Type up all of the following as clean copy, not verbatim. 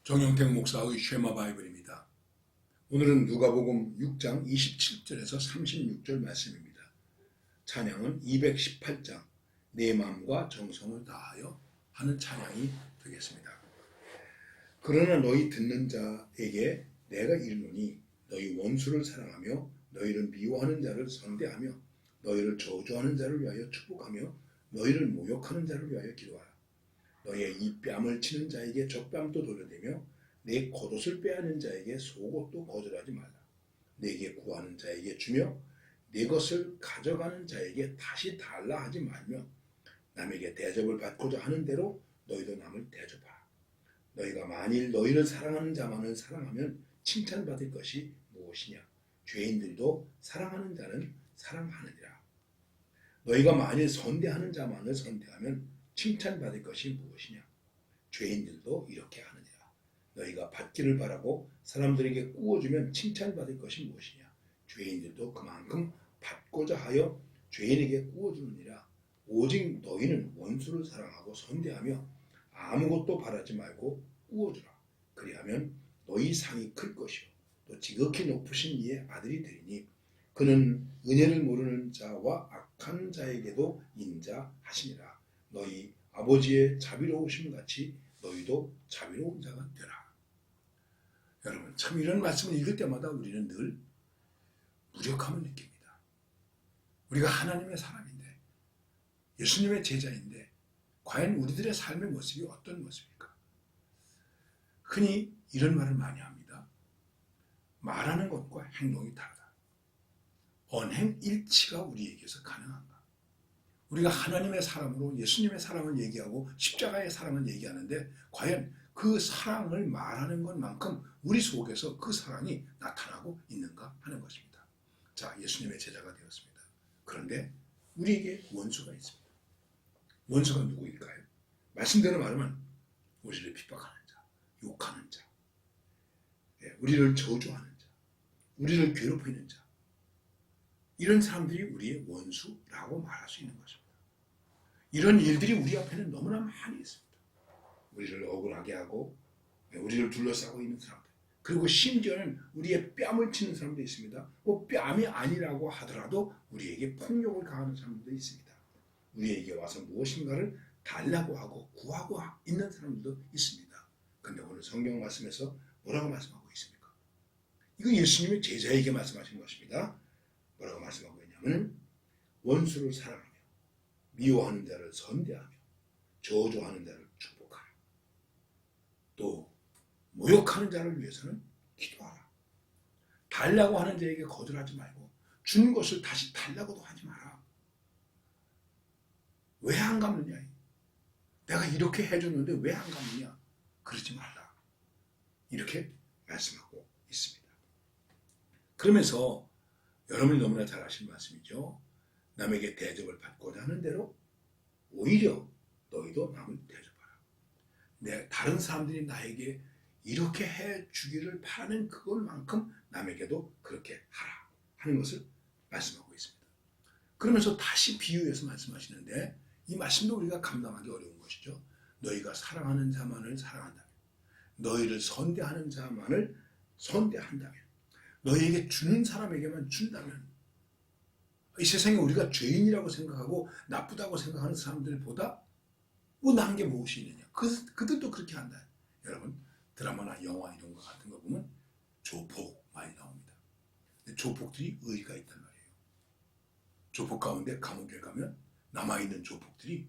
정영택 목사의 쉐마 바이블입니다. 오늘은 누가복음 6장 27절에서 36절 말씀입니다. 찬양은 218장 내 마음과 정성을 다하여 하는 찬양이 되겠습니다. 그러나 너희 듣는 자에게 내가 이르노니 너희 원수를 사랑하며 너희를 미워하는 자를 선대하며 너희를 저주하는 자를 위하여 축복하며 너희를 모욕하는 자를 위하여 기도하라. 너희의 이 뺨을 치는 자에게 젖뺨도 돌려대며 내 겉옷을 빼앗는 자에게 속옷도 거절하지 말라. 내게 구하는 자에게 주며 내 것을 가져가는 자에게 다시 달라 하지 말며 남에게 대접을 받고자 하는 대로 너희도 남을 대접하라. 너희가 만일 너희를 사랑하는 자만을 사랑하면 칭찬받을 것이 무엇이냐? 죄인들도 사랑하는 자는 사랑하느니라. 너희가 만일 선대하는 자만을 선대하면 칭찬받을 것이 무엇이냐? 죄인들도 이렇게 하느니라. 너희가 받기를 바라고 사람들에게 꾸어주면 칭찬받을 것이 무엇이냐? 죄인들도 그만큼 받고자 하여 죄인에게 꾸어주느니라. 오직 너희는 원수를 사랑하고 선대하며 아무것도 바라지 말고 꾸어주라. 그리하면 너희 상이 클 것이요 또 지극히 높으신 이의 아들이 되리니 그는 은혜를 모르는 자와 악한 자에게도 인자하시니라. 너희 아버지의 자비로우심 같이 너희도 자비로운 자가 되라. 여러분, 참 이런 말씀을 읽을 때마다 우리는 늘 무력함을 느낍니다. 우리가 하나님의 사람인데, 예수님의 제자인데 과연 우리들의 삶의 모습이 어떤 모습일까? 흔히 이런 말을 많이 합니다. 말하는 것과 행동이 다르다. 언행일치가 우리에게서 가능한가? 우리가 하나님의 사람으로 예수님의 사랑을 얘기하고 십자가의 사랑을 얘기하는데 과연 그 사랑을 말하는 것만큼 우리 속에서 그 사랑이 나타나고 있는가 하는 것입니다. 자, 예수님의 제자가 되었습니다. 그런데 우리에게 원수가 있습니다. 원수가 누구일까요? 말씀대로 말하면 우리를 핍박하는 자, 욕하는 자, 우리를 저주하는 자, 우리를 괴롭히는 자, 이런 사람들이 우리의 원수라고 말할 수 있는 것입니다. 이런 일들이 우리 앞에는 너무나 많이 있습니다. 우리를 억울하게 하고 우리를 둘러싸고 있는 사람들, 그리고 심지어는 우리의 뺨을 치는 사람도 있습니다. 뺨이 아니라고 하더라도 우리에게 폭력을 가하는 사람들도 있습니다. 우리에게 와서 무엇인가를 달라고 하고 구하고 있는 사람들도 있습니다. 그런데 오늘 성경 말씀에서 뭐라고 말씀하고 있습니까? 이거 예수님의 제자에게 말씀하신 것입니다. 뭐라고 말씀하고 있냐면 원수를 사랑하며 미워하는 자를 선대하며 저주하는 자를 축복하라. 또 모욕하는 자를 위해서는 기도하라. 달라고 하는 자에게 거절하지 말고 준 것을 다시 달라고도 하지 마라. 왜 안 갚느냐? 내가 이렇게 해줬는데 왜 안 갚느냐? 그러지 말라. 이렇게 말씀하고 있습니다. 그러면서 여러분이 너무나 잘 아시는 말씀이죠. 남에게 대접을 받고자 하는 대로 오히려 너희도 남을 대접하라. 다른 사람들이 나에게 이렇게 해주기를 바라는 그것만큼 남에게도 그렇게 하라 하는 것을 말씀하고 있습니다. 그러면서 다시 비유해서 말씀하시는데 이 말씀도 우리가 감당하기 어려운 것이죠. 너희가 사랑하는 자만을 사랑한다면, 너희를 선대하는 자만을 선대한다면, 너희에게 주는 사람에게만 준다면, 이 세상에 우리가 죄인이라고 생각하고 나쁘다고 생각하는 사람들보다 나은 게 무엇이 있느냐? 그들도 그렇게 한다. 여러분, 드라마나 영화 이런 거 같은 거 보면 조폭 많이 나옵니다. 근데 조폭들이 의리가 있단 말이에요. 조폭 가운데 감옥에 가면 남아있는 조폭들이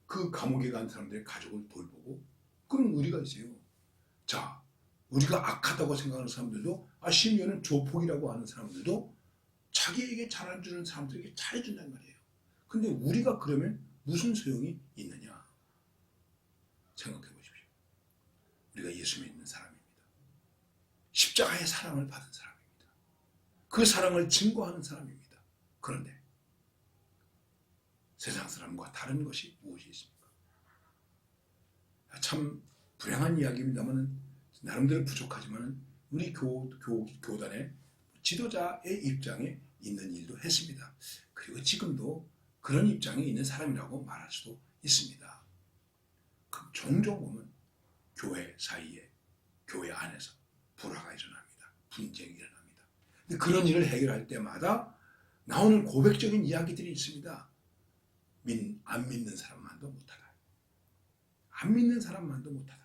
그 감옥에 간 사람들의 가족을 돌보고 그런 의리가 있어요. 자, 우리가 악하다고 생각하는 사람들도 심지어는 조폭이라고 하는 사람들도 자기에게 잘해주는 사람들에게 잘해준단 말이에요. 근데 우리가 그러면 무슨 소용이 있느냐? 생각해 보십시오. 우리가 예수 믿는 사람입니다. 십자가의 사랑을 받은 사람입니다. 그 사랑을 증거하는 사람입니다. 그런데 세상 사람과 다른 것이 무엇이 있습니까? 참 불행한 이야기입니다만 나름대로 부족하지만 우리 교단의 지도자의 입장에 있는 일도 했습니다. 그리고 지금도 그런 입장에 있는 사람이라고 말할 수도 있습니다. 종종 보면 교회 사이에 교회 안에서 불화가 일어납니다. 분쟁이 일어납니다. 근데 그런 일을 해결할 때마다 나오는 고백적인 이야기들이 있습니다. 안 믿는 사람만도 못하다. 안 믿는 사람만도 못하다.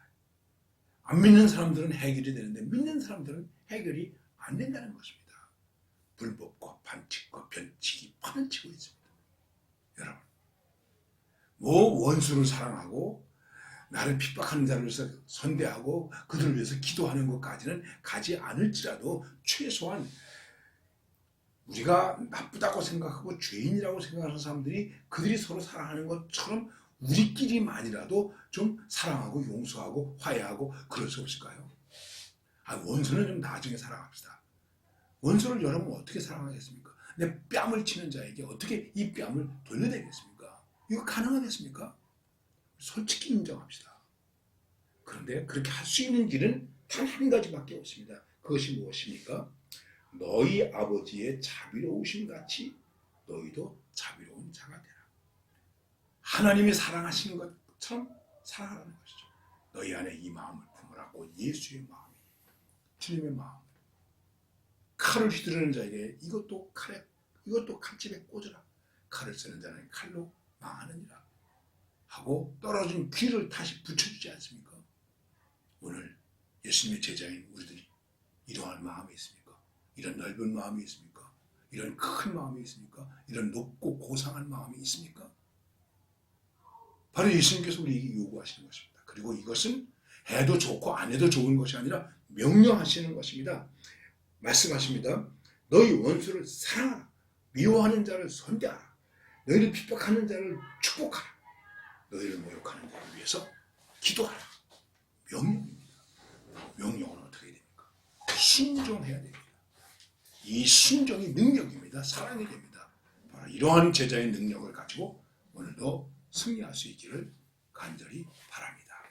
안 믿는 사람들은 해결이 되는데 믿는 사람들은 해결이 안 된다는 것입니다. 불법과 반칙과 변칙이 판을 치고 있습니다. 여러분, 원수를 사랑하고 나를 핍박하는 자를 위해서 선대하고 그들을 위해서 기도하는 것까지는 가지 않을지라도 최소한 우리가 나쁘다고 생각하고 죄인이라고 생각하는 사람들이 그들이 서로 사랑하는 것처럼 우리끼리만이라도 좀 사랑하고 용서하고 화해하고 그럴 수 없을까요? 원수는 좀 나중에 사랑합시다. 원수를 여러분 어떻게 사랑하겠습니까? 내 뺨을 치는 자에게 어떻게 이 뺨을 돌려대겠습니까? 이거 가능하겠습니까? 솔직히 인정합시다. 그런데 그렇게 할 수 있는 길은 단 한 가지밖에 없습니다. 그것이 무엇입니까? 너희 아버지의 자비로우심 같이 너희도 자비로운 자가 되라. 하나님이 사랑하시는 것처럼 사랑하라는 것이죠. 너희 안에 이 마음을 품으라. 곧 예수의 마음이, 주님의 마음. 칼을 휘두르는 자에게 이것도 칼집에 꽂으라. 칼을 쓰는 자는 칼로 망하느니라. 하고 떨어진 귀를 다시 붙여주지 않습니까? 오늘 예수님의 제자인 우리들이 이러한 마음이 있습니까? 이런 넓은 마음이 있습니까? 이런 큰 마음이 있습니까? 이런 높고 고상한 마음이 있습니까? 바로 예수님께서 우리에게 요구하시는 것입니다. 그리고 이것은 해도 좋고 안 해도 좋은 것이 아니라 명령하시는 것입니다. 말씀하십니다. 너희 원수를 사랑하라. 미워하는 자를 선대하라. 너희를 핍박하는 자를 축복하라. 너희를 모욕하는 자를 위해서 기도하라. 명령입니다. 명령은 어떻게 됩니까? 순종해야 됩니다. 이 순종이 능력입니다. 사랑이 됩니다. 바로 이러한 제자의 능력을 가지고 오늘도 승리할 수 있기를 간절히 바랍니다.